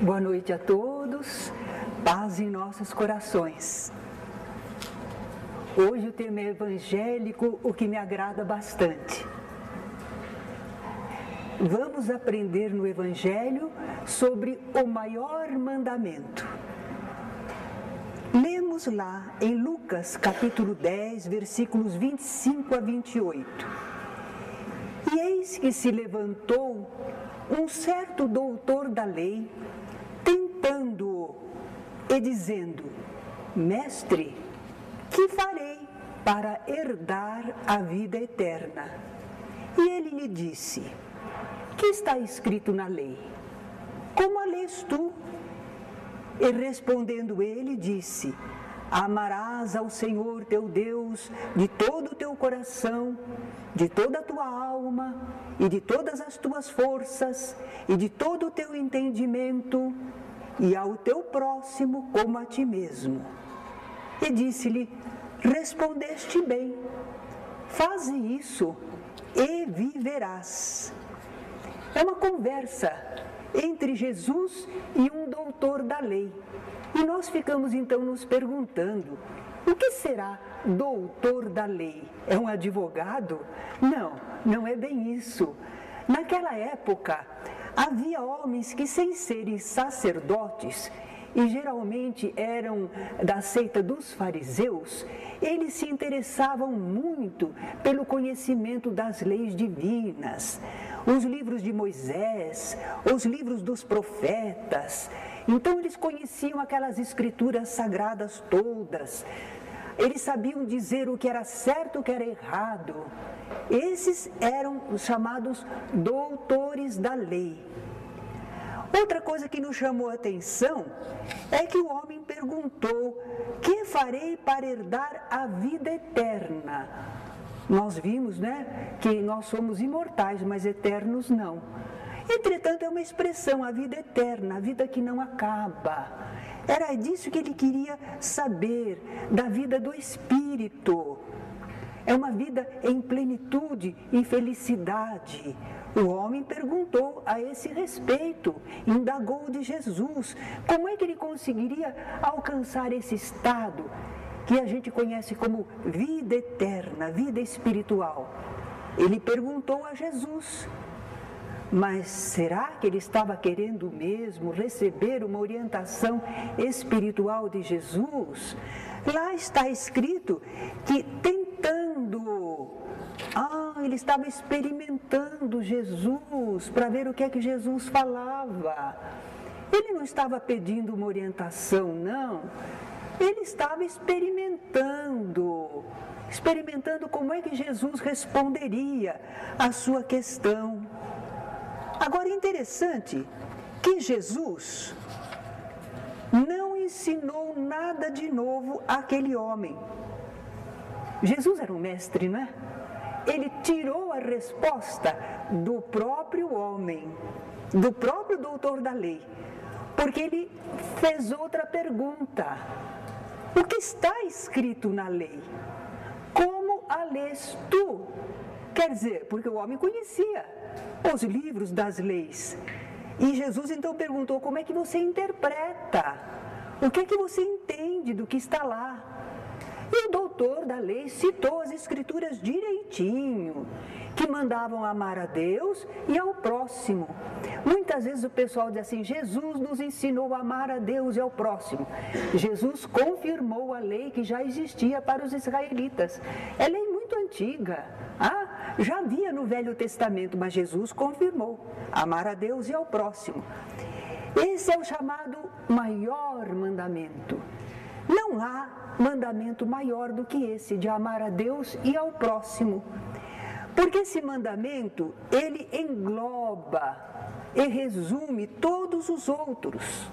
Boa noite a todos, paz em nossos corações. Hoje o tema é evangélico, o que me agrada bastante. Vamos aprender no Evangelho sobre o maior mandamento. Lemos lá em Lucas capítulo 10, versículos 25 a 28. E eis que se levantou um certo doutor da lei, tentando-o e dizendo: Mestre, que farei para herdar a vida eterna? E ele lhe disse: que está escrito na lei? Como a lês tu? E respondendo ele, disse: amarás ao Senhor teu Deus de todo o teu coração, de toda a tua alma e de todas as tuas forças e de todo o teu entendimento, e ao teu próximo como a ti mesmo. E disse-lhe: respondeste bem, faze isso e viverás. É uma conversa entre Jesus e um doutor da lei. E nós ficamos então nos perguntando: o que será doutor da lei? É um advogado? Não, não é bem isso. Naquela época, havia homens que, sem serem sacerdotes, e geralmente eram da seita dos fariseus, eles se interessavam muito pelo conhecimento das leis divinas, os livros de Moisés, os livros dos profetas. Então eles conheciam aquelas escrituras sagradas todas, eles sabiam dizer o que era certo e o que era errado. Esses eram os chamados doutores da lei. Outra coisa que nos chamou a atenção é que o homem perguntou: que farei para herdar a vida eterna? Nós vimos, que nós somos imortais, mas eternos não. Entretanto, é uma expressão, a vida eterna, a vida que não acaba. Era disso que ele queria saber, da vida do Espírito. É uma vida em plenitude e felicidade. O homem perguntou a esse respeito, indagou de Jesus, como é que ele conseguiria alcançar esse estado que a gente conhece como vida eterna, vida espiritual. Ele perguntou a Jesus, mas será que ele estava querendo mesmo receber uma orientação espiritual de Jesus? Lá está escrito que ele estava experimentando Jesus para ver o que é que Jesus falava. Ele não estava pedindo uma orientação, não. Ele estava experimentando como é que Jesus responderia à sua questão. Agora é interessante que Jesus não ensinou nada de novo àquele homem. Jesus era um mestre, não é? Ele tirou a resposta do próprio homem, do próprio doutor da lei, porque ele fez outra pergunta: o que está escrito na lei? Como a lês tu? Quer dizer, porque o homem conhecia os livros das leis. E Jesus então perguntou: como é que você interpreta? O que é que você entende do que está lá? E o doutor da lei citou as escrituras direitinho, que mandavam amar a Deus e ao próximo. Muitas vezes o pessoal diz assim: Jesus nos ensinou a amar a Deus e ao próximo. Jesus confirmou a lei que já existia para os israelitas. É lei muito antiga. Já havia no Velho Testamento, mas Jesus confirmou: amar a Deus e ao próximo. Esse é o chamado maior mandamento. Não há mandamento maior do que esse, de amar a Deus e ao próximo. Porque esse mandamento, ele engloba e resume todos os outros.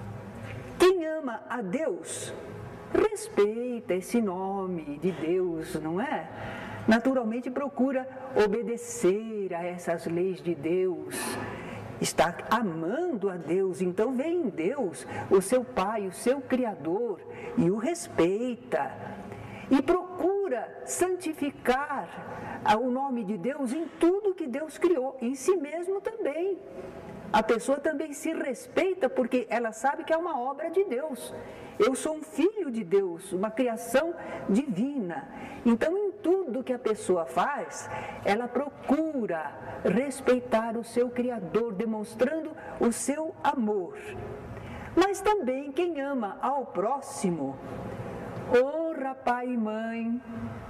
Quem ama a Deus, respeita esse nome de Deus, não é? Naturalmente procura obedecer a essas leis de Deus. Está amando a Deus, então vê em Deus o seu Pai, o seu Criador, e o respeita. E procura santificar o nome de Deus em tudo que Deus criou, em si mesmo também. a pessoa também se respeita porque ela sabe que é uma obra de Deus. Eu sou um filho de Deus, uma criação divina. Então, em tudo que a pessoa faz, ela procura respeitar o seu Criador, demonstrando o seu amor. Mas também quem ama ao próximo, honra pai e mãe,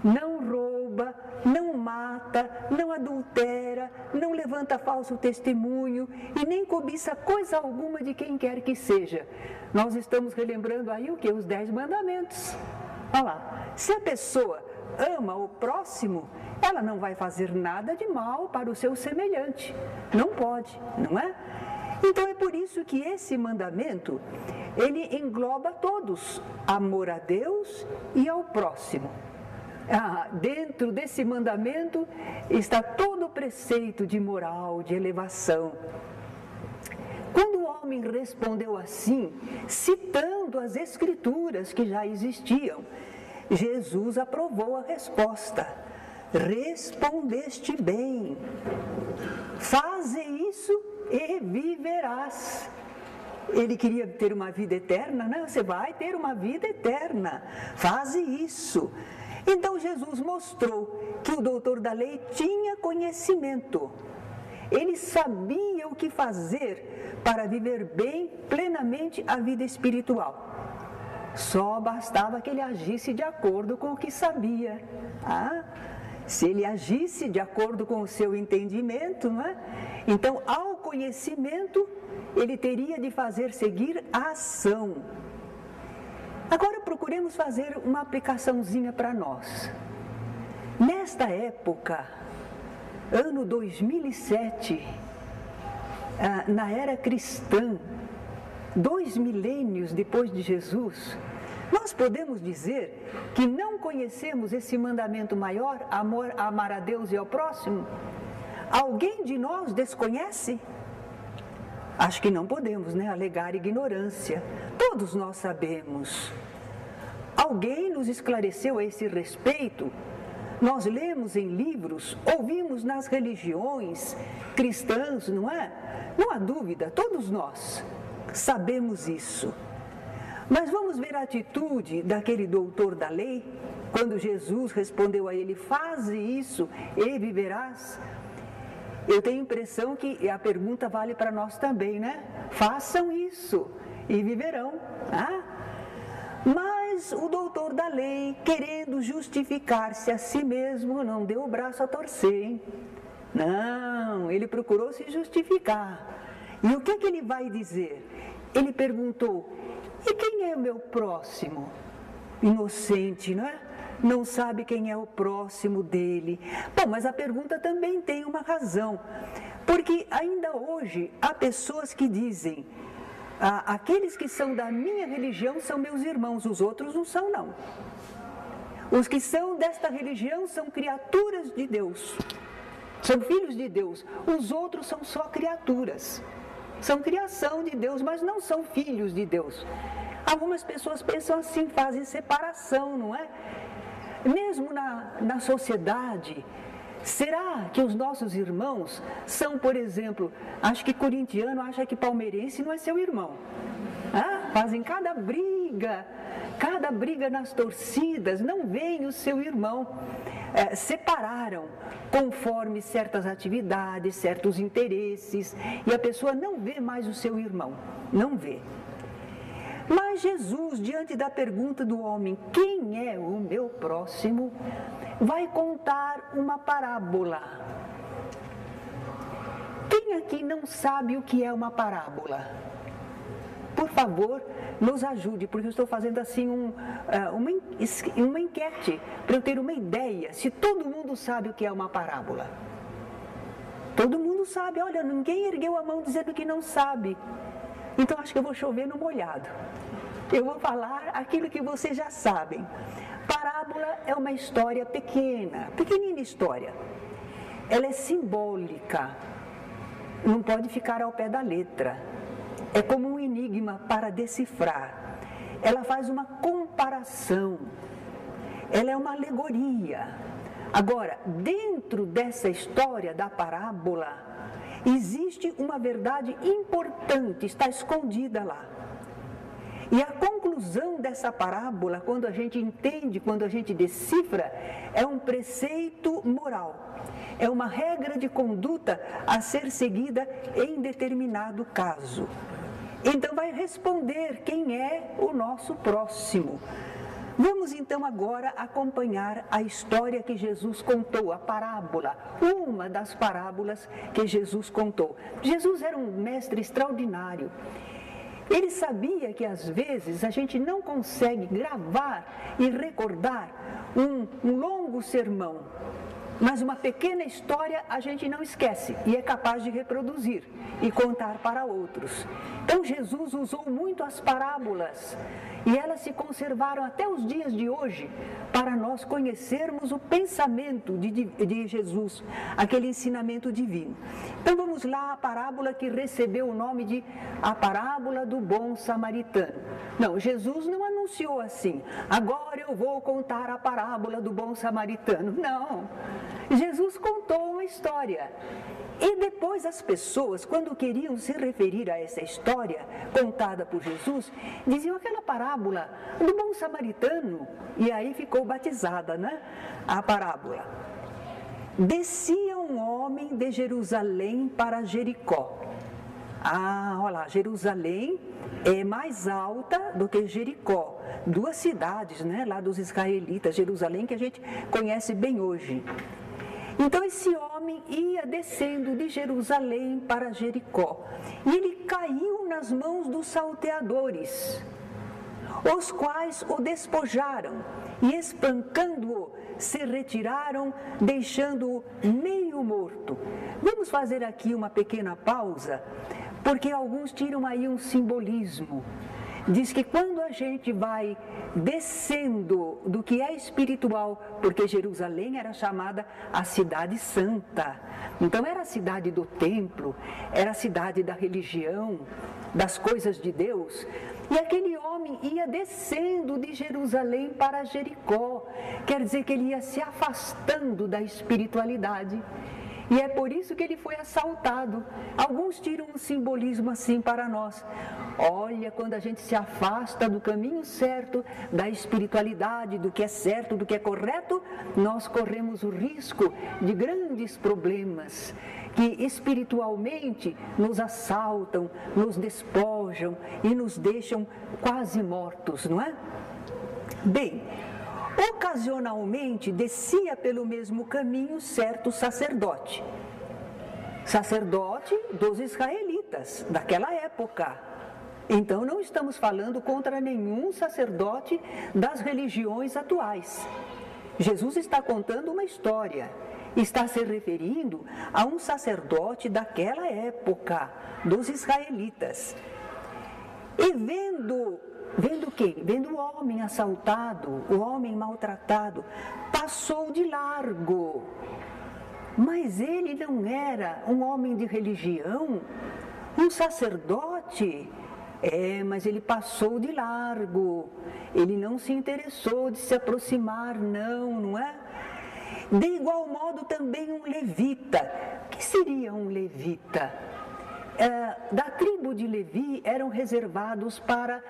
não rouba, não mata, não adultera, não levanta falso testemunho e nem cobiça coisa alguma de quem quer que seja. Nós estamos relembrando aí o que? Os 10 mandamentos. Olha lá, se a pessoa ama o próximo, ela não vai fazer nada de mal para o seu semelhante. Não pode, não é? Então é por isso que esse mandamento, ele engloba todos, amor a Deus e ao próximo. Dentro desse mandamento está todo o preceito de moral, de elevação. Quando o homem respondeu assim, citando as escrituras que já existiam, Jesus aprovou a resposta. Respondeste bem, faze isso e viverás. Ele queria ter uma vida eterna, né? Você vai ter uma vida eterna, faze isso. Então Jesus mostrou que o doutor da lei tinha conhecimento. Ele sabia o que fazer para viver bem, plenamente a vida espiritual. Só bastava que ele agisse de acordo com o que sabia. Se ele agisse de acordo com o seu entendimento, não é? Então, ao conhecimento, ele teria de fazer seguir a ação. Agora procuremos fazer uma aplicaçãozinha para nós. Nesta época, ano 2007, na era cristã, 2 milênios depois de Jesus, nós podemos dizer que não conhecemos esse mandamento maior, amar a Deus e ao próximo? Alguém de nós desconhece? Acho que não podemos, né, alegar ignorância. Todos nós sabemos. Alguém nos esclareceu a esse respeito? Nós lemos em livros, ouvimos nas religiões cristãs, não é? Não há dúvida, todos nós sabemos isso. Mas vamos ver a atitude daquele doutor da lei, quando Jesus respondeu a ele, faze isso e viverás. Eu tenho a impressão que a pergunta vale para nós também, né? Façam isso e viverão. Mas o doutor da lei, querendo justificar-se a si mesmo, não deu o braço a torcer, hein? Não, ele procurou se justificar. E o que ele vai dizer? Ele perguntou, e quem é o meu próximo? Inocente, não é? Não sabe quem é o próximo dele. Bom, mas a pergunta também tem uma razão. Porque ainda hoje há pessoas que dizem, aqueles que são da minha religião são meus irmãos, os outros não são não. Os que são desta religião são criaturas de Deus, são filhos de Deus. Os outros são só criaturas. São criação de Deus, mas não são filhos de Deus. Algumas pessoas pensam assim, fazem separação, não é? Mesmo na sociedade, será que os nossos irmãos são, por exemplo, acho que corintiano acha que palmeirense não é seu irmão. Fazem cada briga nas torcidas, não veem o seu irmão. Separaram conforme certas atividades, certos interesses, e a pessoa não vê mais o seu irmão, não vê. Mas Jesus, diante da pergunta do homem, quem é o meu próximo, vai contar uma parábola. Quem aqui não sabe o que é uma parábola? Por favor, nos ajude, porque eu estou fazendo assim uma enquete, para eu ter uma ideia, se todo mundo sabe o que é uma parábola. Todo mundo sabe, olha, ninguém ergueu a mão dizendo que não sabe. Então acho que eu vou chover no molhado. Eu vou falar aquilo que vocês já sabem. Parábola é uma história pequenina história. Ela é simbólica, não pode ficar ao pé da letra. É como um enigma para decifrar. Ela faz uma comparação. Ela é uma alegoria. Agora, dentro dessa história da parábola, existe uma verdade importante, está escondida lá. E a conclusão dessa parábola, quando a gente entende, quando a gente decifra, é um preceito moral. É uma regra de conduta a ser seguida em determinado caso. Então vai responder quem é o nosso próximo. Vamos então agora acompanhar a história que Jesus contou, a parábola, uma das parábolas que Jesus contou. Jesus era um mestre extraordinário. Ele sabia que às vezes a gente não consegue gravar e recordar um longo sermão, mas uma pequena história a gente não esquece e é capaz de reproduzir e contar para outros. Então Jesus usou muito as parábolas e elas se conservaram até os dias de hoje para nós conhecermos o pensamento de Jesus, aquele ensinamento divino. Então vamos lá, a parábola que recebeu o nome de a parábola do bom samaritano. Não, Jesus não anunciou assim, agora eu vou contar a parábola do bom samaritano. Não, Jesus contou uma história. E depois as pessoas, quando queriam se referir a essa história contada por Jesus, diziam aquela parábola do bom samaritano, e aí ficou batizada, né? A parábola. Descia um homem de Jerusalém para Jericó. Ah, olha lá, Jerusalém é mais alta do que Jericó. Duas cidades, né, lá dos israelitas, Jerusalém, que a gente conhece bem hoje. Então esse homem ia descendo de Jerusalém para Jericó e ele caiu nas mãos dos salteadores, os quais o despojaram e espancando-o se retiraram, deixando-o meio morto. Vamos fazer aqui uma pequena pausa, porque alguns tiram aí um simbolismo. Diz que quando a gente vai descendo do que é espiritual, porque Jerusalém era chamada a cidade santa, então era a cidade do templo, era a cidade da religião, das coisas de Deus, e aquele homem ia descendo de Jerusalém para Jericó, quer dizer que ele ia se afastando da espiritualidade. E é por isso que ele foi assaltado. Alguns tiram um simbolismo assim para nós. Olha, quando a gente se afasta do caminho certo, da espiritualidade, do que é certo, do que é correto, nós corremos o risco de grandes problemas que espiritualmente nos assaltam, nos despojam e nos deixam quase mortos, não é? Bem, ocasionalmente descia pelo mesmo caminho certo sacerdote dos israelitas daquela época. Então não estamos falando contra nenhum sacerdote das religiões atuais. Jesus está contando uma história, está se referindo a um sacerdote daquela época, dos israelitas. E vendo quem? Vendo o homem assaltado, o homem maltratado, passou de largo. Mas ele não era um homem de religião, um sacerdote. Mas ele passou de largo, ele não se interessou de se aproximar, não é? De igual modo também um levita. O que seria um levita? Da tribo de Levi eram reservados para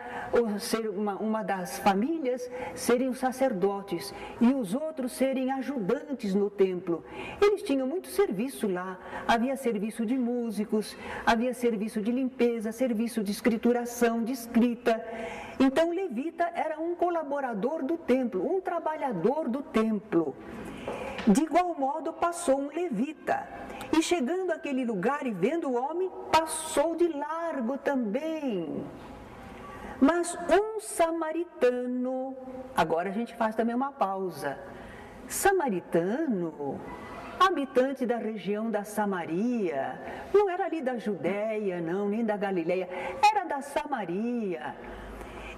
ser uma das famílias serem os sacerdotes e os outros serem ajudantes no templo. Eles tinham muito serviço lá, havia serviço de músicos, havia serviço de limpeza, serviço de escrituração, de escrita. Então o levita era um colaborador do templo, um trabalhador do templo. De igual modo passou um levita, e chegando àquele lugar e vendo o homem, passou de largo também. Mas um samaritano, agora a gente faz também uma pausa, samaritano, habitante da região da Samaria, não era ali da Judéia, não, nem da Galileia, era da Samaria.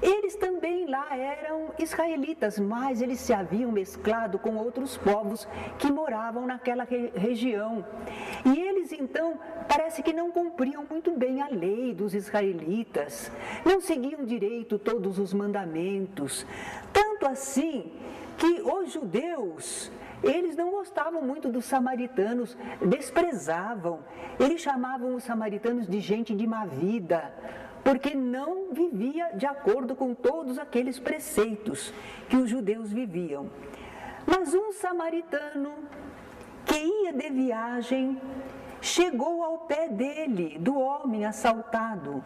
Eles também lá eram israelitas, mas eles se haviam mesclado com outros povos que moravam naquela região. E eles então parece que não cumpriam muito bem a lei dos israelitas, não seguiam direito todos os mandamentos. Tanto Tanto assim que os judeus, eles não gostavam muito dos samaritanos, desprezavam. Eles chamavam os samaritanos de gente de má vida, porque não vivia de acordo com todos aqueles preceitos que os judeus viviam. Mas um samaritano que ia de viagem chegou ao pé dele, do homem assaltado,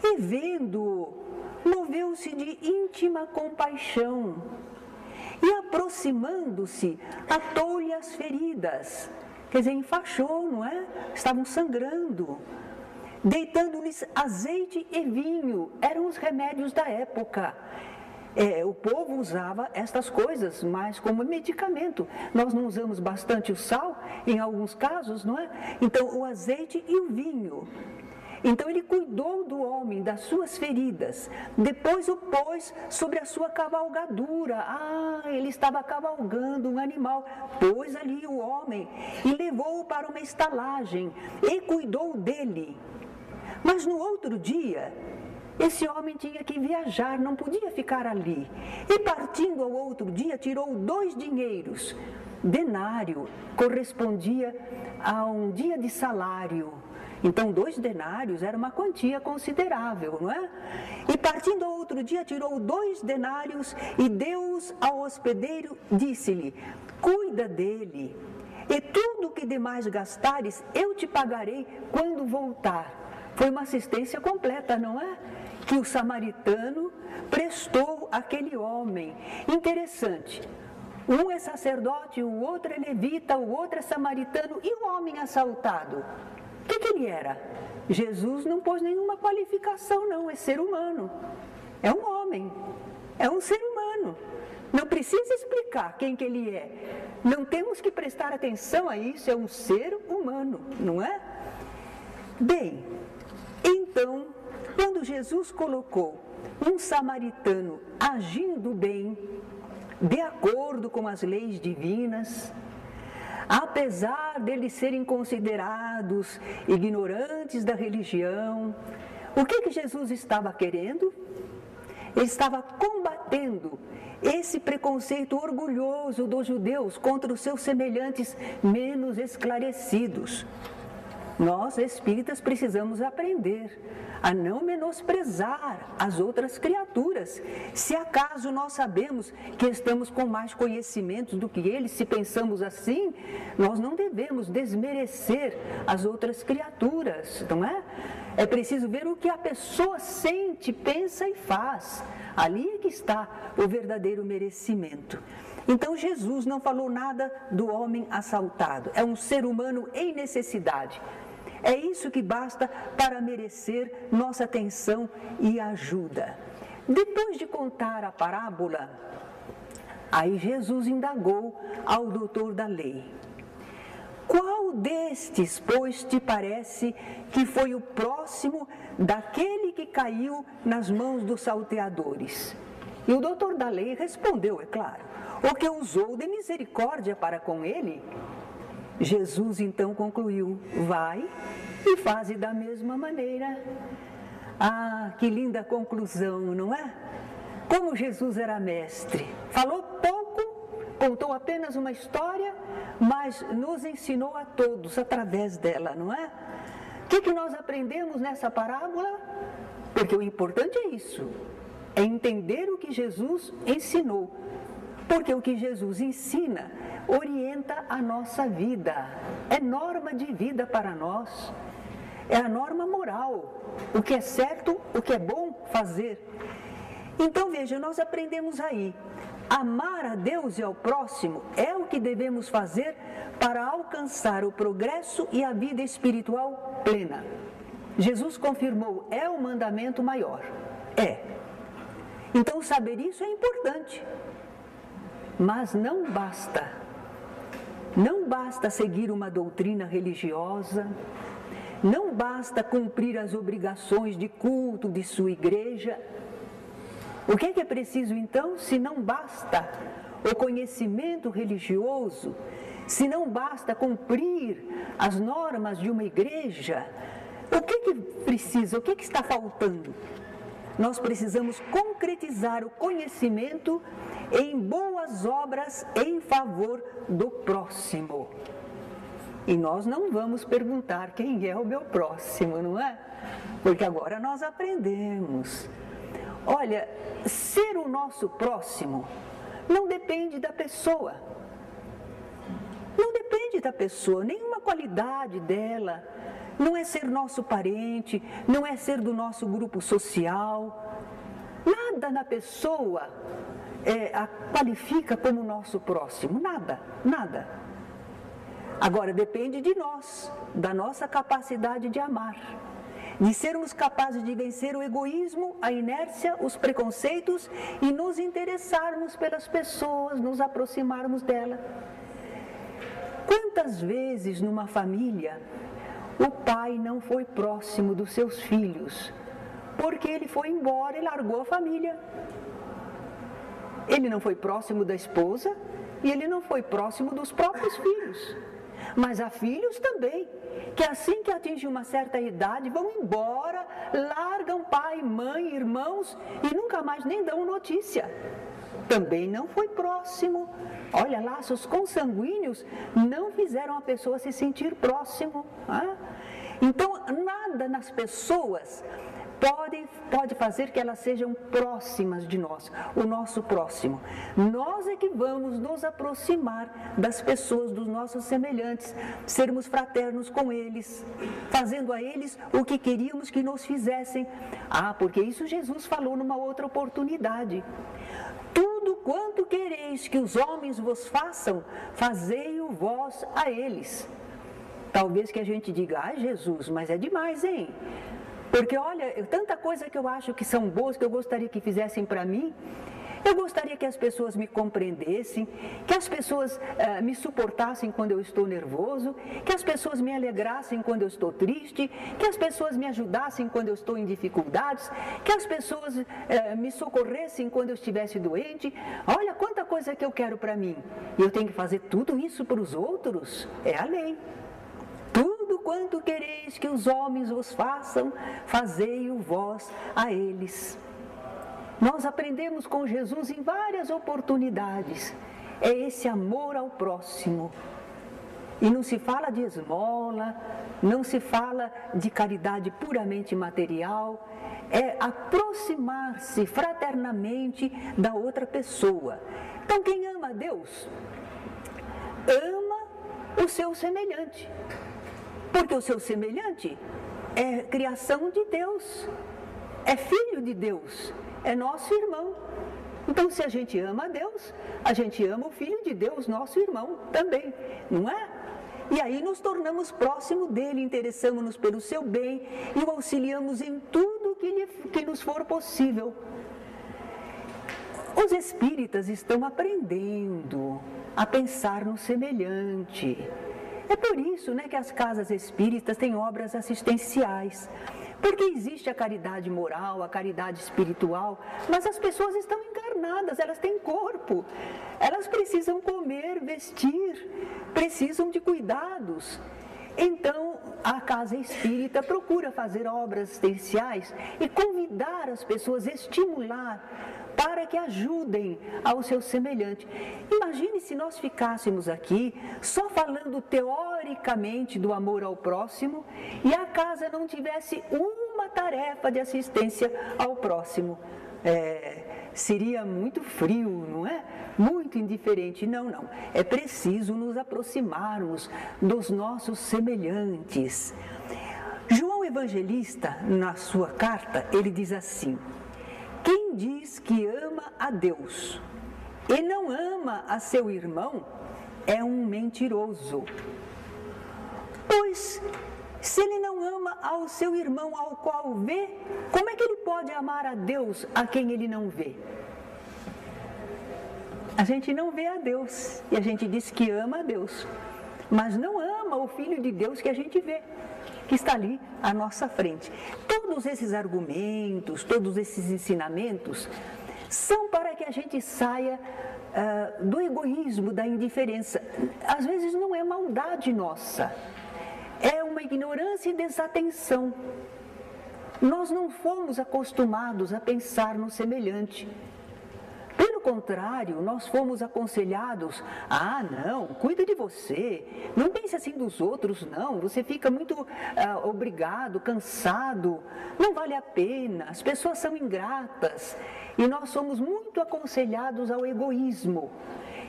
e vendo-o, moveu-se de íntima compaixão e, aproximando-se, atou-lhe as feridas. Quer dizer, enfaixou, não é? Estavam sangrando. Deitando-lhes azeite e vinho, eram os remédios da época. O povo usava estas coisas mais como medicamento. Nós não usamos bastante o sal, em alguns casos, não é? Então, o azeite e o vinho. Então, ele cuidou do homem, das suas feridas. Depois o pôs sobre a sua cavalgadura. Ele estava cavalgando um animal. Pôs ali o homem e levou-o para uma estalagem e cuidou dele. Mas no outro dia, esse homem tinha que viajar, não podia ficar ali. E partindo ao outro dia, tirou 2 dinheiros. Denário correspondia a um dia de salário. Então, 2 denários era uma quantia considerável, não é? E partindo ao outro dia, tirou 2 denários e deu-os ao hospedeiro, disse-lhe: cuida dele, e tudo o que demais gastares, eu te pagarei quando voltar. Foi uma assistência completa, não é? Que o samaritano prestou àquele homem. Interessante. Um é sacerdote, o outro é levita, o outro é samaritano, e o homem assaltado? O que ele era? Jesus não pôs nenhuma qualificação, não. É ser humano. É um homem. É um ser humano. Não precisa explicar quem que ele é. Não temos que prestar atenção a isso. É um ser humano, não é? Bem, então, quando Jesus colocou um samaritano agindo bem, de acordo com as leis divinas, apesar deles serem considerados ignorantes da religião, o que Jesus estava querendo? Ele estava combatendo esse preconceito orgulhoso dos judeus contra os seus semelhantes menos esclarecidos. Nós, espíritas, precisamos aprender a não menosprezar as outras criaturas. Se acaso nós sabemos que estamos com mais conhecimentos do que eles, se pensamos assim, nós não devemos desmerecer as outras criaturas, não é? É preciso ver o que a pessoa sente, pensa e faz. Ali é que está o verdadeiro merecimento. Então, Jesus não falou nada do homem assaltado. É um ser humano em necessidade. É isso que basta para merecer nossa atenção e ajuda. Depois de contar a parábola, aí Jesus indagou ao doutor da lei: qual destes, pois, te parece que foi o próximo daquele que caiu nas mãos dos salteadores? E o doutor da lei respondeu, é claro, o que usou de misericórdia para com ele. Jesus então concluiu: vai e faze da mesma maneira. Que linda conclusão, não é? Como Jesus era mestre. Falou pouco, contou apenas uma história, mas nos ensinou a todos através dela, não é? O que nós aprendemos nessa parábola? Porque o importante é isso, é entender o que Jesus ensinou. Porque o que Jesus ensina orienta a nossa vida, é norma de vida para nós, é a norma moral, o que é certo, o que é bom fazer. Então veja, nós aprendemos aí, amar a Deus e ao próximo é o que devemos fazer para alcançar o progresso e a vida espiritual plena. Jesus confirmou, é o mandamento maior, é. Então saber isso é importante. Mas não basta. Não basta seguir uma doutrina religiosa, não basta cumprir as obrigações de culto de sua igreja. O que é preciso então, se não basta o conhecimento religioso, se não basta cumprir as normas de uma igreja? O que precisa, o que está faltando? nós precisamos concretizar o conhecimento em boas obras em favor do próximo. E nós não vamos perguntar quem é o meu próximo, não é? Porque agora nós aprendemos. Olha, ser o nosso próximo não depende da pessoa. Não depende da pessoa, nenhuma qualidade dela. Não é ser nosso parente, não é ser do nosso grupo social. Nada na pessoa a qualifica como nosso próximo, nada, nada. Agora depende de nós, da nossa capacidade de amar, de sermos capazes de vencer o egoísmo, a inércia, os preconceitos e nos interessarmos pelas pessoas, nos aproximarmos dela. Quantas vezes numa família o pai não foi próximo dos seus filhos, porque ele foi embora e largou a família. Ele não foi próximo da esposa e ele não foi próximo dos próprios filhos. Mas há filhos também, que assim que atingem uma certa idade, vão embora, largam pai, mãe, irmãos e nunca mais nem dão notícia. Também não foi próximo. Olha, laços consanguíneos não fizeram a pessoa se sentir próximo. Então, nada nas pessoas pode fazer que elas sejam próximas de nós, o nosso próximo. Nós é que vamos nos aproximar das pessoas, dos nossos semelhantes, sermos fraternos com eles, fazendo a eles o que queríamos que nos fizessem. Porque isso Jesus falou numa outra oportunidade. Tudo quanto quereis que os homens vos façam, fazei-o vós a eles. Talvez que a gente diga, Jesus, mas é demais, hein? Porque olha, tanta coisa que eu acho que são boas, que eu gostaria que fizessem para mim. Eu gostaria que as pessoas me compreendessem, que as pessoas me suportassem quando eu estou nervoso, que as pessoas me alegrassem quando eu estou triste, que as pessoas me ajudassem quando eu estou em dificuldades, que as pessoas me socorressem quando eu estivesse doente. Olha quanta coisa que eu quero para mim. E eu tenho que fazer tudo isso para os outros? É a lei. Tudo quanto quereis que os homens vos façam, fazei-o vós a eles. Nós aprendemos com Jesus em várias oportunidades. É esse amor ao próximo. E não se fala de esmola, não se fala de caridade puramente material. É aproximar-se fraternamente da outra pessoa. Então, quem ama a Deus, ama o seu semelhante. Porque o seu semelhante é criação de Deus, é filho de Deus, é nosso irmão. Então, se a gente ama a Deus, a gente ama o Filho de Deus, nosso irmão também, não é? E aí nos tornamos próximos dele, interessamos-nos pelo seu bem e o auxiliamos em tudo que nos for possível. Os espíritas estão aprendendo a pensar no semelhante. É por isso, que as casas espíritas têm obras assistenciais, porque existe a caridade moral, a caridade espiritual, mas as pessoas estão encarnadas, elas têm corpo, elas precisam comer, vestir, precisam de cuidados. Então, a casa espírita procura fazer obras assistenciais e convidar as pessoas, estimular, para que ajudem ao seu semelhante. Imagine se nós ficássemos aqui só falando teoricamente do amor ao próximo e a casa não tivesse uma tarefa de assistência ao próximo. Seria muito frio, não é? Muito indiferente. Não. É preciso nos aproximarmos dos nossos semelhantes. João Evangelista, na sua carta, ele diz assim: quem diz que ama a Deus e não ama a seu irmão é um mentiroso. Pois, se ele não ama ao seu irmão ao qual vê, como é que ele pode amar a Deus a quem ele não vê? A gente não vê a Deus e a gente diz que ama a Deus, mas não ama o Filho de Deus que a gente vê, que está ali à nossa frente. Todos esses argumentos, todos esses ensinamentos são para que a gente saia do egoísmo, da indiferença. Às vezes não é maldade nossa, é uma ignorância e desatenção. Nós não fomos acostumados a pensar no semelhante. Pelo contrário, nós fomos aconselhados: ah, não, cuida de você, não pense assim dos outros, não, você fica muito obrigado, cansado, não vale a pena, as pessoas são ingratas. E nós somos muito aconselhados ao egoísmo.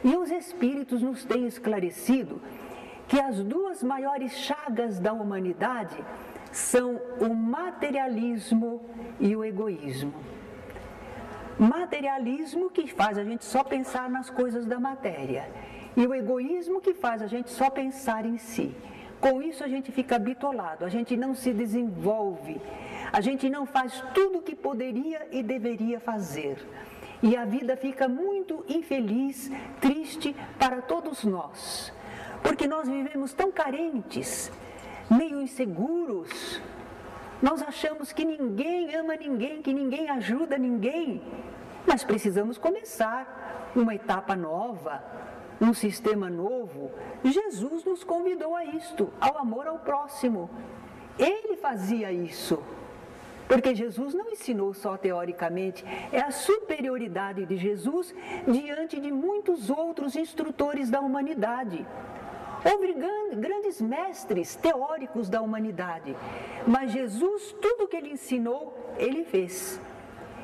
E os Espíritos nos têm esclarecido que as duas maiores chagas da humanidade são o materialismo e o egoísmo. Materialismo que faz a gente só pensar nas coisas da matéria e o egoísmo que faz a gente só pensar em si. Com isso a gente fica bitolado, a gente não se desenvolve, a gente não faz tudo o que poderia e deveria fazer. E a vida fica muito infeliz, triste para todos nós, porque nós vivemos tão carentes, meio inseguros. Nós achamos que ninguém ama ninguém, que ninguém ajuda ninguém. Mas precisamos começar uma etapa nova, um sistema novo. Jesus nos convidou a isto, ao amor ao próximo. Ele fazia isso, porque Jesus não ensinou só teoricamente, é a superioridade de Jesus diante de muitos outros instrutores da humanidade. Houve grandes mestres teóricos da humanidade, mas Jesus, tudo o que ele ensinou, ele fez.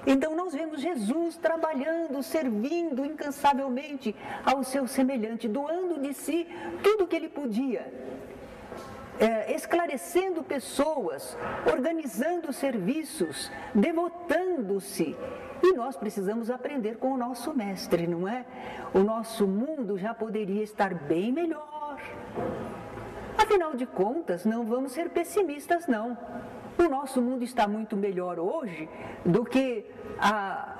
Então nós vemos Jesus trabalhando, servindo incansavelmente ao seu semelhante, doando de si tudo o que ele podia, esclarecendo pessoas, organizando serviços, devotando-se. E nós precisamos aprender com o nosso mestre, não é? O nosso mundo já poderia estar bem melhor. Afinal de contas, não vamos ser pessimistas, não. O nosso mundo está muito melhor hoje do que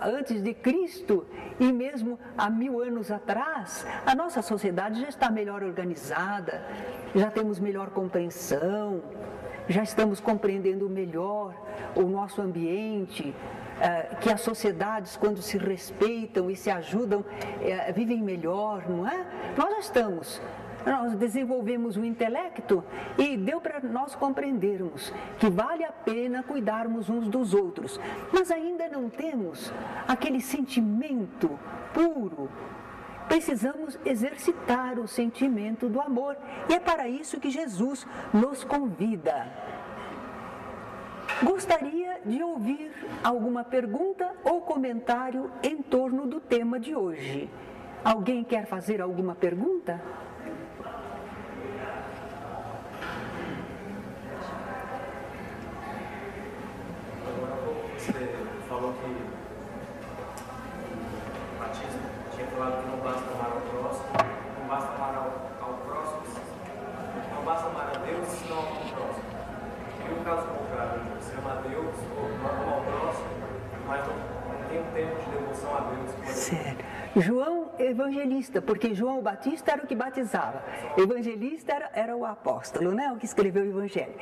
antes de Cristo e mesmo há 1000 anos atrás. A nossa sociedade já está melhor organizada, já temos melhor compreensão, já estamos compreendendo melhor o nosso ambiente, que as sociedades, quando se respeitam e se ajudam, vivem melhor, não é? Nós já estamos. Nós desenvolvemos o intelecto e deu para nós compreendermos que vale a pena cuidarmos uns dos outros, mas ainda não temos aquele sentimento puro. Precisamos exercitar o sentimento do amor e é para isso que Jesus nos convida. Gostaria de ouvir alguma pergunta ou comentário em torno do tema de hoje. Alguém quer fazer alguma pergunta? Você falou que o batismo tinha falado que não basta amar ao próximo, não basta amar ao próximo, não basta amar a Deus se não amar ao próximo. E o caso contrário, você ama a Deus ou ama ao próximo, mas não tem um tempo de devoção a Deus. Certo. João Evangelista, porque João o Batista era o que batizava, Evangelista era o apóstolo, né? O que escreveu o Evangelho.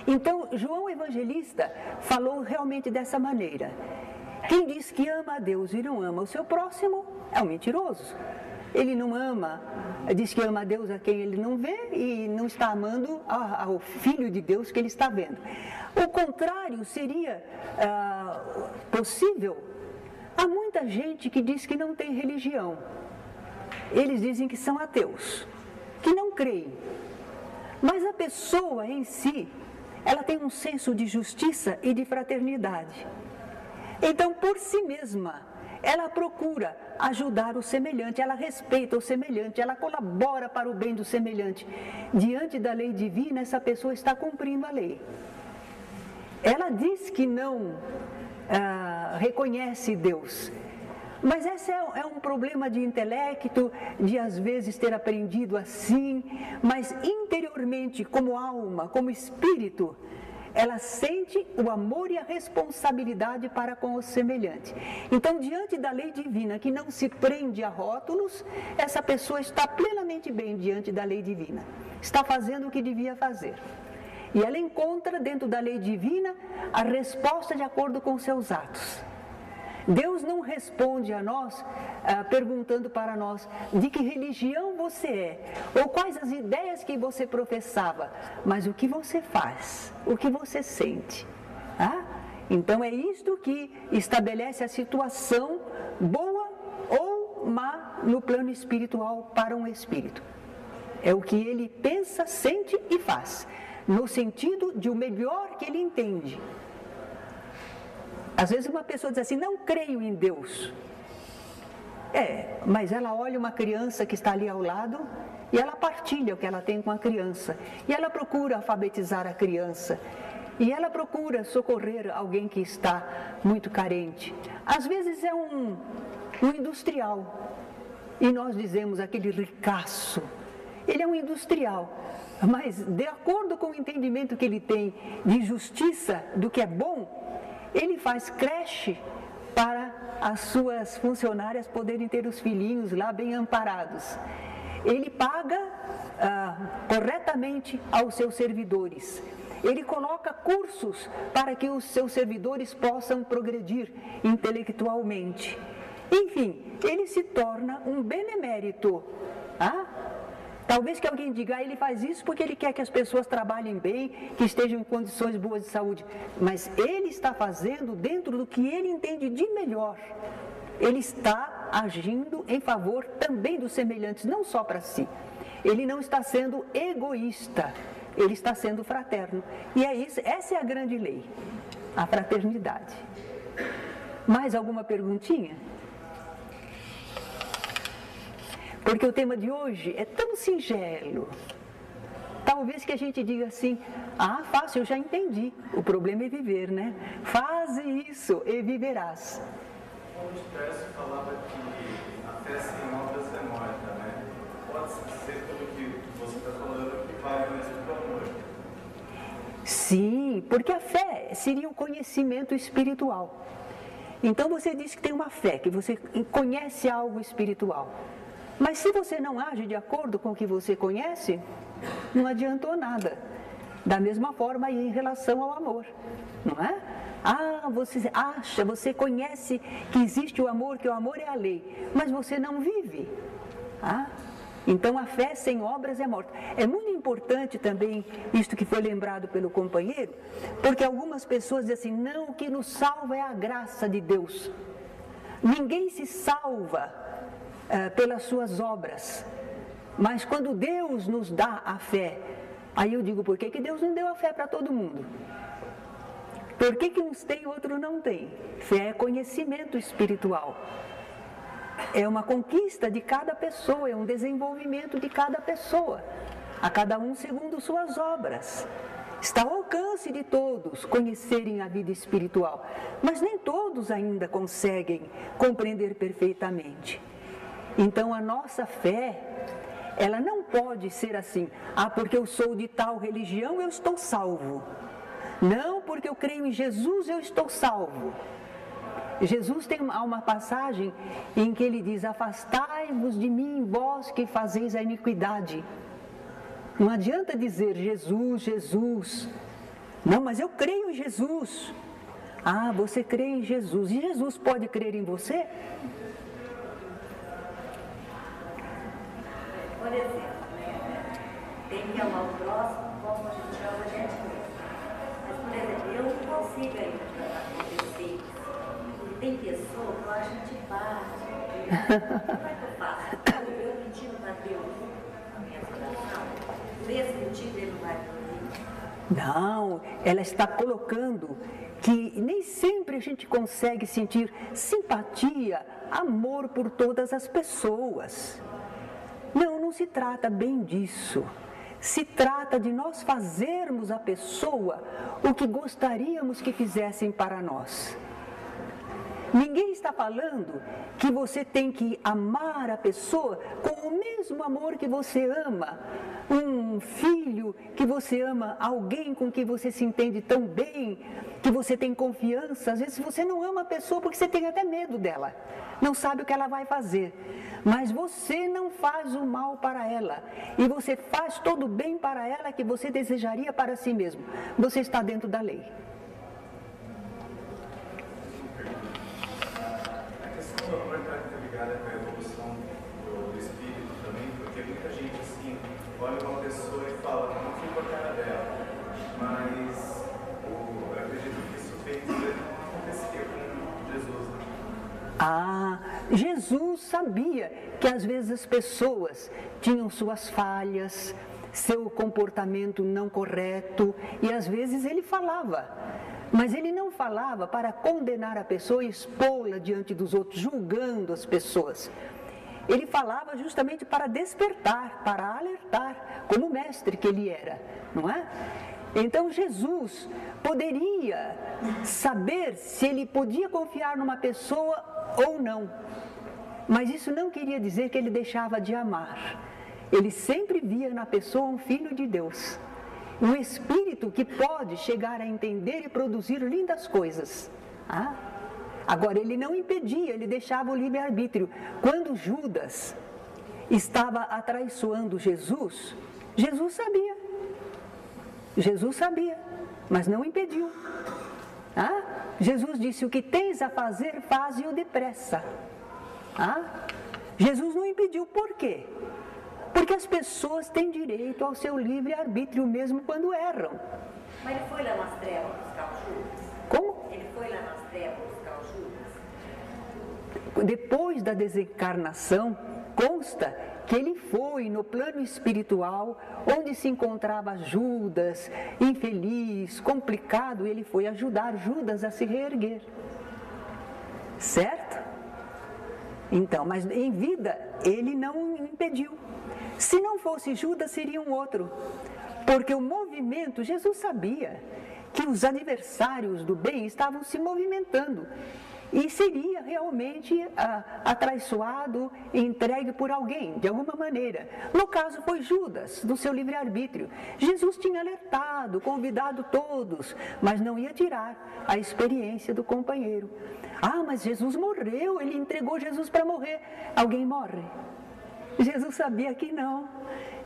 Então, João Evangelista falou realmente dessa maneira: quem diz que ama a Deus e não ama o seu próximo é um mentiroso. Ele não ama, diz que ama a Deus a quem ele não vê e não está amando ao Filho de Deus que ele está vendo. O contrário seria possível. Há muita gente que diz que não tem religião. Eles dizem que são ateus, que não creem. Mas a pessoa em si, ela tem um senso de justiça e de fraternidade. Então, por si mesma, ela procura ajudar o semelhante, ela respeita o semelhante, ela colabora para o bem do semelhante. Diante da lei divina, essa pessoa está cumprindo a lei. Ela diz que não reconhece Deus, mas esse é um problema de intelecto, de às vezes ter aprendido assim, mas interiormente, como alma, como espírito, ela sente o amor e a responsabilidade para com o semelhante. Então, diante da lei divina, que não se prende a rótulos, essa pessoa está plenamente bem diante da lei divina, está fazendo o que devia fazer. E ela encontra dentro da lei divina a resposta de acordo com seus atos. Deus não responde a nós perguntando para nós de que religião você é, ou quais as ideias que você professava, mas o que você faz, o que você sente. Então é isto que estabelece a situação boa ou má no plano espiritual para um espírito. É o que ele pensa, sente e faz, no sentido de o melhor que ele entende. Às vezes uma pessoa diz assim, não creio em Deus. Mas ela olha uma criança que está ali ao lado e ela partilha o que ela tem com a criança. E ela procura alfabetizar a criança. E ela procura socorrer alguém que está muito carente. Às vezes é um industrial. E nós dizemos aquele ricaço. Ele é um industrial. Mas de acordo com o entendimento que ele tem de justiça, do que é bom, ele faz creche para as suas funcionárias poderem ter os filhinhos lá bem amparados. Ele paga corretamente aos seus servidores. Ele coloca cursos para que os seus servidores possam progredir intelectualmente. Enfim, ele se torna um benemérito. Talvez que alguém diga, ele faz isso porque ele quer que as pessoas trabalhem bem, que estejam em condições boas de saúde. Mas ele está fazendo dentro do que ele entende de melhor. Ele está agindo em favor também dos semelhantes, não só para si. Ele não está sendo egoísta, ele está sendo fraterno. E é isso, essa é a grande lei, a fraternidade. Mais alguma perguntinha? Porque o tema de hoje é tão singelo. Talvez que a gente diga assim, fácil, eu já entendi. O problema é viver, né? Faze isso e viverás. O Tércio falava que a fé sem obras é morta, né? Pode ser pelo que você está falando que vale mesmo para o amor. Sim, porque a fé seria o conhecimento espiritual. Então você diz que tem uma fé, que você conhece algo espiritual. Mas se você não age de acordo com o que você conhece, não adiantou nada. Da mesma forma aí em relação ao amor, não é? Você acha, você conhece que existe o amor, que o amor é a lei, mas você não vive. Então a fé sem obras é morta. É muito importante também isto que foi lembrado pelo companheiro, porque algumas pessoas dizem assim, não, o que nos salva é a graça de Deus. Ninguém se salva pelas suas obras, mas quando Deus nos dá a fé, aí eu digo, por que Deus não deu a fé para todo mundo? Por que uns tem e outro não tem? Fé é conhecimento espiritual, é uma conquista de cada pessoa, é um desenvolvimento de cada pessoa, a cada um segundo suas obras. Está ao alcance de todos conhecerem a vida espiritual, mas nem todos ainda conseguem compreender perfeitamente. Então a nossa fé, ela não pode ser assim, porque eu sou de tal religião, eu estou salvo. Não, porque eu creio em Jesus, eu estou salvo. Jesus tem uma passagem em que ele diz, afastai-vos de mim, vós que fazeis a iniquidade. Não adianta dizer Jesus, Jesus. Não, mas eu creio em Jesus. Você crê em Jesus. E Jesus pode crer em você? Por exemplo, tem que amar o próximo como a gente ama a gente mesmo. Mas, por exemplo, eu não consigo ainda acontecer. Tem pessoa que eu acho antipática. Como é que eu faço? Eu pedindo para Deus a minha oração, nesse sentido ele não vai me ouvir. Não, ela está colocando que nem sempre a gente consegue sentir simpatia, amor por todas as pessoas. Não se trata bem disso. Se trata de nós fazermos a pessoa o que gostaríamos que fizessem para nós. Ninguém está falando que você tem que amar a pessoa com o mesmo amor que você ama um filho, que você ama alguém com quem você se entende tão bem, que você tem confiança. Às vezes você não ama a pessoa porque você tem até medo dela, não sabe o que ela vai fazer, mas você não faz o mal para ela e você faz todo o bem para ela que você desejaria para si mesmo. Você está dentro da lei. O amor está ligado com a evolução do espírito também, porque muita gente assim olha uma pessoa e fala, não fica com a cara dela, mas eu acredito que isso vem Jesus sabia que às vezes as pessoas tinham suas falhas, seu comportamento não correto, e às vezes ele falava, mas ele não falava para condenar a pessoa e expô-la diante dos outros, julgando as pessoas. Ele falava justamente para despertar, para alertar, como mestre que ele era, não é? Então Jesus poderia saber se ele podia confiar numa pessoa ou não, mas isso não queria dizer que ele deixava de amar. Ele sempre via na pessoa um filho de Deus, um espírito que pode chegar a entender e produzir lindas coisas. Agora, ele não impedia, ele deixava o livre-arbítrio. Quando Judas estava atraiçoando Jesus, Jesus sabia, mas não impediu. Jesus disse: o que tens a fazer, faze-o depressa. Jesus não impediu. Por quê? Porque as pessoas têm direito ao seu livre-arbítrio mesmo quando erram. Mas ele foi lá nas trevas buscar o Judas? Como? Ele foi lá nas trevas buscar o Judas? Depois da desencarnação, consta que ele foi no plano espiritual, onde se encontrava Judas, infeliz, complicado, ele foi ajudar Judas a se reerguer. Certo? Então, mas em vida, ele não impediu. Se não fosse Judas, seria um outro. Porque o movimento, Jesus sabia que os adversários do bem estavam se movimentando. E seria realmente atraiçoado e entregue por alguém, de alguma maneira. No caso foi Judas, do seu livre-arbítrio. Jesus tinha alertado, convidado todos, mas não ia tirar a experiência do companheiro. Mas Jesus morreu, ele entregou Jesus para morrer. Alguém morre? Jesus sabia que não.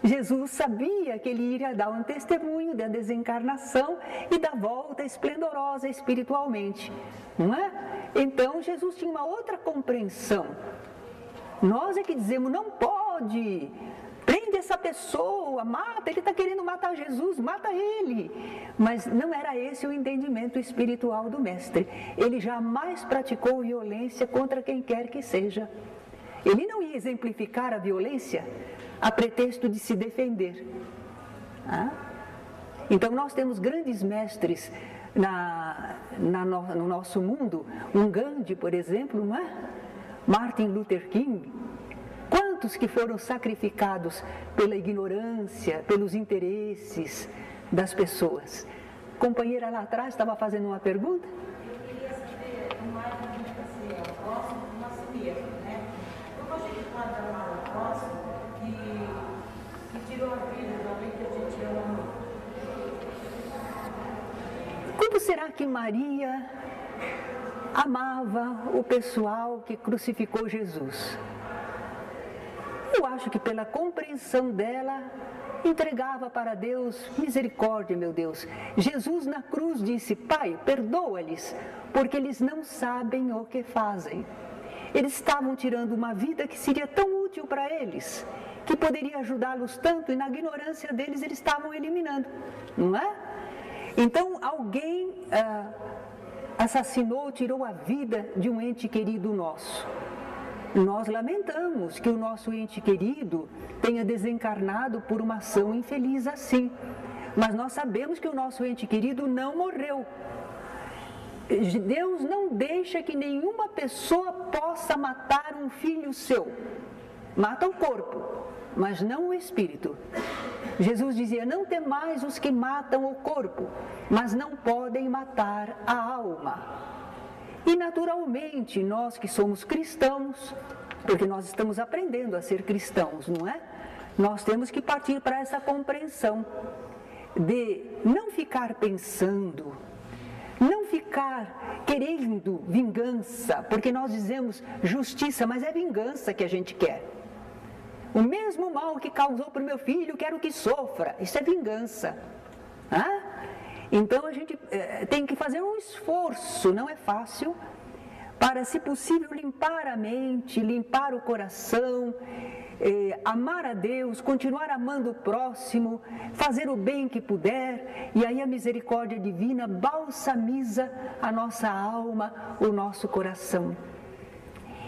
Jesus sabia que ele iria dar um testemunho da desencarnação e da volta esplendorosa espiritualmente, não é? Então Jesus tinha uma outra compreensão. Nós é que dizemos: não pode, prende essa pessoa, mata, ele está querendo matar Jesus, mata ele. Mas não era esse o entendimento espiritual do mestre. Ele jamais praticou violência contra quem quer que seja. Ele não ia exemplificar a violência a pretexto de se defender. Então nós temos grandes mestres no nosso mundo, um Gandhi, por exemplo, não é? Martin Luther King. Quantos que foram sacrificados pela ignorância, pelos interesses das pessoas? A companheira lá atrás estava fazendo uma pergunta? Eu queria saber mais assim, o próximo de nós mesmos, né? Como a gente pode amar o próximo que tirou a vida de alguém que a gente ama muito? Como será que Maria amava o pessoal que crucificou Jesus? Eu acho que pela compreensão dela, entregava para Deus: misericórdia, meu Deus. Jesus na cruz disse: Pai, perdoa-lhes, porque eles não sabem o que fazem. Eles estavam tirando uma vida que seria tão útil para eles, que poderia ajudá-los tanto, e na ignorância deles eles estavam eliminando, não é? Então alguém assassinou, tirou a vida de um ente querido nosso. Nós lamentamos que o nosso ente querido tenha desencarnado por uma ação infeliz assim, mas nós sabemos que o nosso ente querido não morreu. Deus não deixa que nenhuma pessoa possa matar um filho seu. Mata o corpo, mas não o espírito. Jesus dizia: não temais os que matam o corpo, mas não podem matar a alma. E naturalmente, nós que somos cristãos, porque nós estamos aprendendo a ser cristãos, não é? Nós temos que partir para essa compreensão de não ficar pensando, não ficar querendo vingança, porque nós dizemos justiça, mas é vingança que a gente quer. O mesmo mal que causou para o meu filho, quero que sofra. Isso é vingança. Então a gente tem que fazer um esforço, não é fácil, para, se possível, limpar a mente, limpar o coração, amar a Deus, continuar amando o próximo, fazer o bem que puder, e aí a misericórdia divina balsamiza a nossa alma, o nosso coração.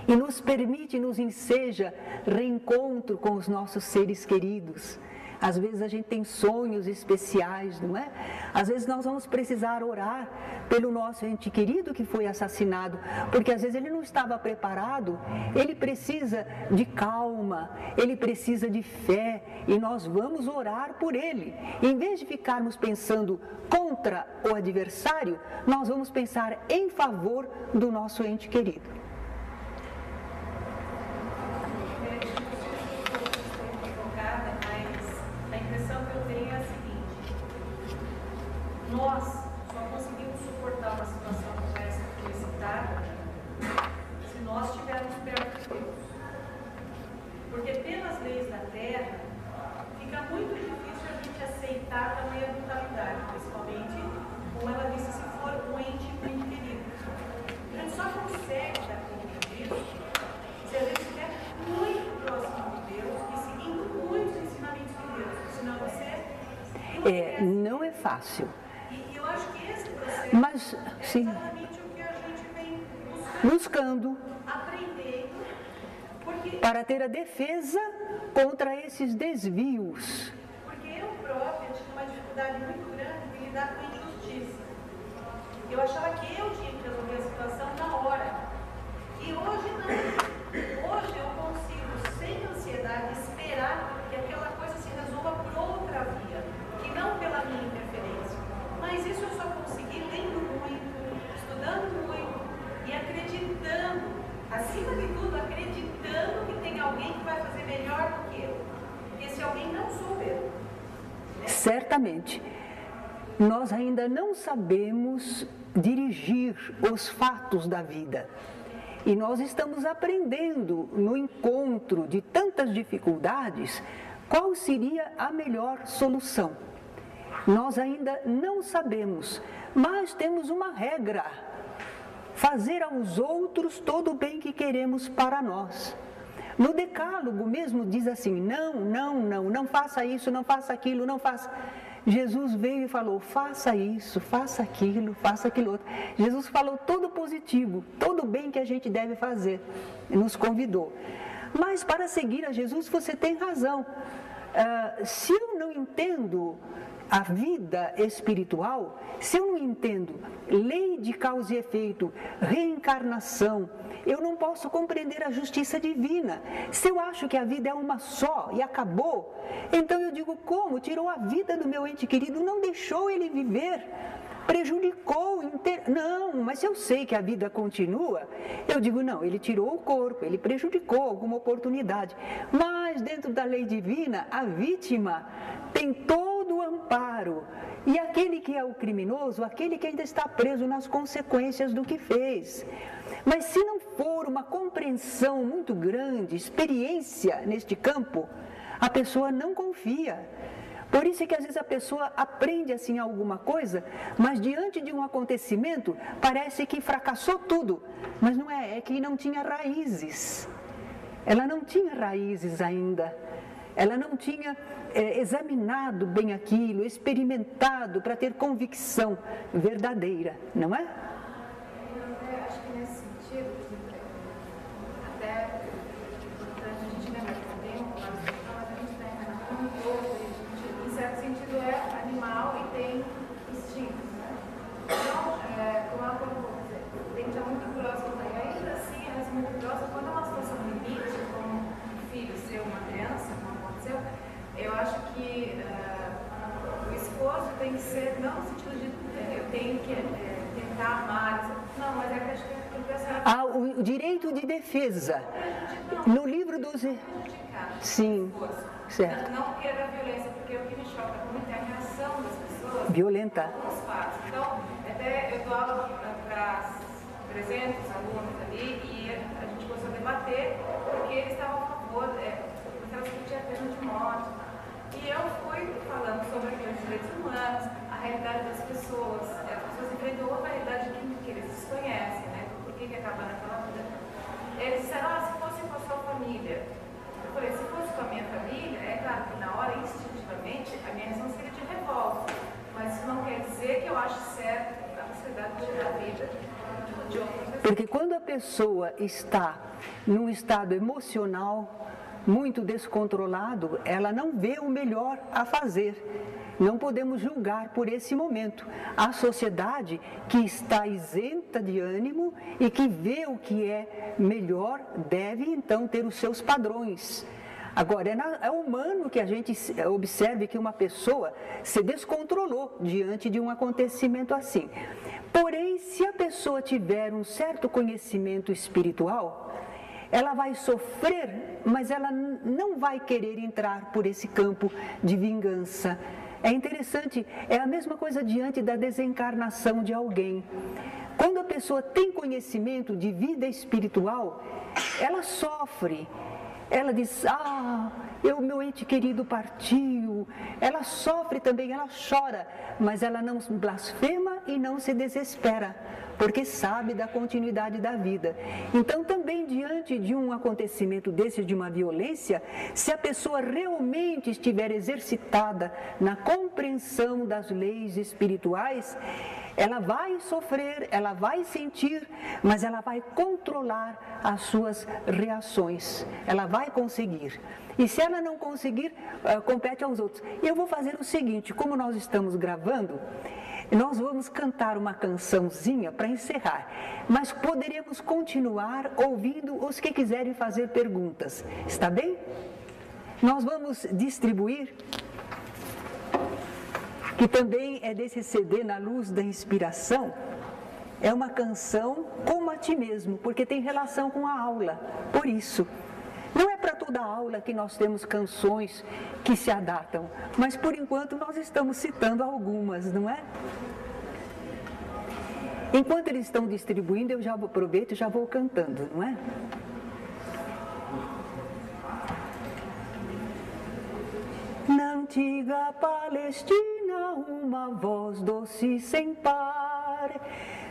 e nos permite, nos enseja reencontro com os nossos seres queridos. Às vezes a gente tem sonhos especiais, não é? Às vezes nós vamos precisar orar pelo nosso ente querido que foi assassinado, porque às vezes ele não estava preparado, ele precisa de calma, ele precisa de fé, e nós vamos orar por ele. Em vez de ficarmos pensando contra o adversário, nós vamos pensar em favor do nosso ente querido. Nós só conseguimos suportar uma situação como essa que foi citada se nós estivermos perto de Deus. Porque pelas leis da terra, fica muito difícil a gente aceitar tamanha brutalidade, principalmente, como ela disse, se for um ente muito querido. A gente só consegue dar conta disso se a gente estiver muito próximo de Deus e seguindo muitos ensinamentos de Deus, senão você não é fácil. E eu acho que esse processo Mas, sim, é exatamente o que a gente vem buscando, aprendendo, porque para ter a defesa contra esses desvios. Porque eu própria tinha uma dificuldade muito grande de lidar com a injustiça. Eu achava que eu tinha que resolver a situação na hora. E hoje não. Hoje eu consigo, sem ansiedade, esperar que aquela coisa se resolva por outra via, que não pela minha interferência. Mas isso eu só consegui lendo muito, estudando muito e acreditando, acima de tudo, acreditando que tem alguém que vai fazer melhor do que eu. Porque se alguém não sou eu. Certamente, nós ainda não sabemos dirigir os fatos da vida. E nós estamos aprendendo no encontro de tantas dificuldades qual seria a melhor solução. Nós ainda não sabemos, mas temos uma regra: fazer aos outros todo o bem que queremos para nós. No Decálogo mesmo diz assim: não faça isso, não faça aquilo, não faça. Jesus veio e falou: faça isso, faça aquilo outro. Jesus falou todo positivo, todo o bem que a gente deve fazer, nos convidou. Mas para seguir a Jesus você tem razão. Se eu não entendo a vida espiritual, se eu não entendo lei de causa e efeito, reencarnação, eu não posso compreender a justiça divina. Se eu acho que a vida é uma só e acabou, então eu digo: como? Tirou a vida do meu ente querido, não deixou ele viver, prejudicou, não, mas se eu sei que a vida continua, eu digo: não, ele tirou o corpo, ele prejudicou alguma oportunidade, mas dentro da lei divina, a vítima tem todo o amparo, e aquele que é o criminoso, aquele que ainda está preso nas consequências do que fez. Mas se não for uma compreensão muito grande, experiência neste campo, a pessoa não confia. Por isso é que às vezes a pessoa aprende assim alguma coisa, mas diante de um acontecimento parece que fracassou tudo. Mas não é que não tinha raízes. Ela não tinha raízes ainda. Ela não tinha examinado bem aquilo, experimentado para ter convicção verdadeira, não é? Eu acho que nesse sentido, até a gente lembra que o tempo, mas a gente está encarnando um todo, em certo sentido é animal e tem instintos, né? Então, como ela colocou, tem que estar muito próximo, e ainda assim, elas muito próximas, quando é uma situação limite, como um filho ser uma criança, como aconteceu, eu acho que o esforço tem que ser, não no sentido de eu tenho que tentar amar, não, mas é que acho que o direito de defesa. No livro dos... Sim, certo. Não queira a violência, porque o que me choca muito é a reação das pessoas. Violenta. Alguns fatos. Então, até eu dou aula para 300 alunos ali e a gente começou a debater porque eles estavam a favor, porque elas tinham pena de morte. E eu fui falando sobre os direitos humanos, a realidade das pessoas. As pessoas enfrentam outra realidade que eles desconhecem, né? Por que acaba naquela vida? Eles disseram: se fosse com a sua família. Eu falei: se fosse com a minha família, é claro que na hora, instintivamente, a minha reação seria de revolta. Mas isso não quer dizer que eu ache certo a sociedade tirar a vida de outra pessoa. Porque quando a pessoa está num estado emocional muito descontrolado, ela não vê o melhor a fazer. Não podemos julgar por esse momento. A sociedade que está isenta de ânimo e que vê o que é melhor, deve então ter os seus padrões. Agora, é humano que a gente observe que uma pessoa se descontrolou diante de um acontecimento assim. Porém, se a pessoa tiver um certo conhecimento espiritual, ela vai sofrer, mas ela não vai querer entrar por esse campo de vingança. É interessante, é a mesma coisa diante da desencarnação de alguém. Quando a pessoa tem conhecimento de vida espiritual, ela sofre. Ela diz, meu ente querido partiu. Ela sofre também, ela chora, mas ela não blasfema e não se desespera, porque sabe da continuidade da vida. Então, também diante de um acontecimento desse, de uma violência, se a pessoa realmente estiver exercitada na compreensão das leis espirituais, ela vai sofrer, ela vai sentir, mas ela vai controlar as suas reações. Ela vai conseguir. E se ela não conseguir, compete aos outros. E eu vou fazer o seguinte, como nós estamos gravando, nós vamos cantar uma cançãozinha para encerrar, mas poderemos continuar ouvindo os que quiserem fazer perguntas. Está bem? Nós vamos distribuir, que também é desse CD Na Luz da Inspiração, é uma canção Como a Ti Mesmo, porque tem relação com a aula, por isso. Não é para toda a aula que nós temos canções que se adaptam, mas por enquanto nós estamos citando algumas, não é? Enquanto eles estão distribuindo, eu já aproveito e já vou cantando, não é? Na antiga Palestina, uma voz doce sem par,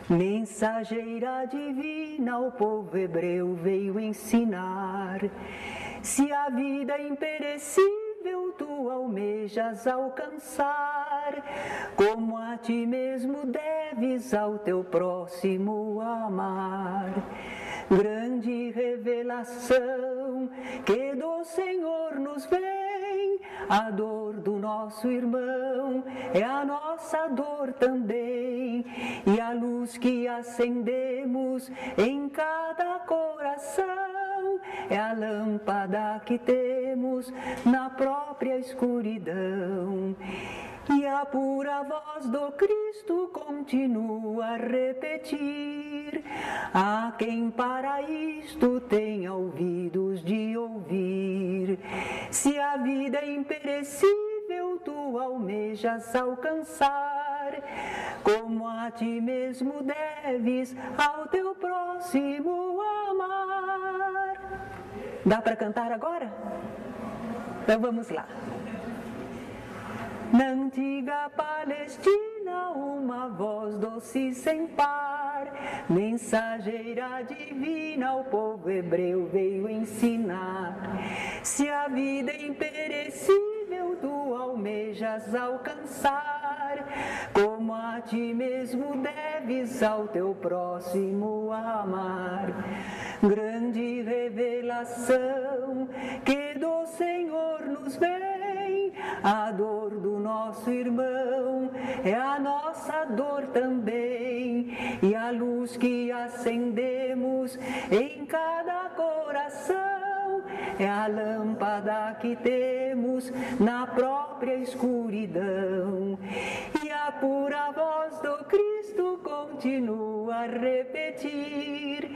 mensageira divina ao povo hebreu veio ensinar. Se a vida imperecível tu almejas alcançar, como a ti mesmo deves ao teu próximo amar. Grande revelação que do Senhor nos vem, a dor do nosso irmão é a nossa dor também, e a luz que acendemos em cada coração é a lâmpada que temos na própria escuridão. E a pura voz do Cristo continua a repetir, a quem para isto tem ouvidos de ouvir. Se a vida é imperecível tu almejas alcançar, como a ti mesmo deves ao teu próximo amar. Dá para cantar agora? Então vamos lá. Na antiga Palestina, uma voz doce sem par, mensageira divina ao povo hebreu veio ensinar. Se a vida é imperecível tu almejas alcançar, como a ti mesmo deves ao teu próximo amar. Grande revelação que do Senhor nos vem, a dor do nosso irmão é a nossa dor também, e a luz que acendemos em cada coração é a lâmpada que temos na própria escuridão. E a pura voz do Cristo continua a repetir,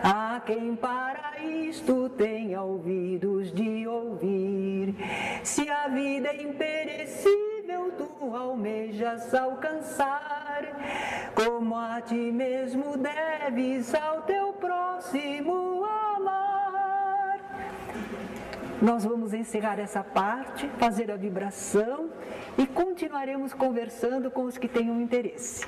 a quem para isto tem ouvidos de ouvir. Se a vida é imperecível tu almejas alcançar, como a ti mesmo deves ao teu próximo amar. Nós vamos encerrar essa parte, fazer a vibração e continuaremos conversando com os que tenham interesse.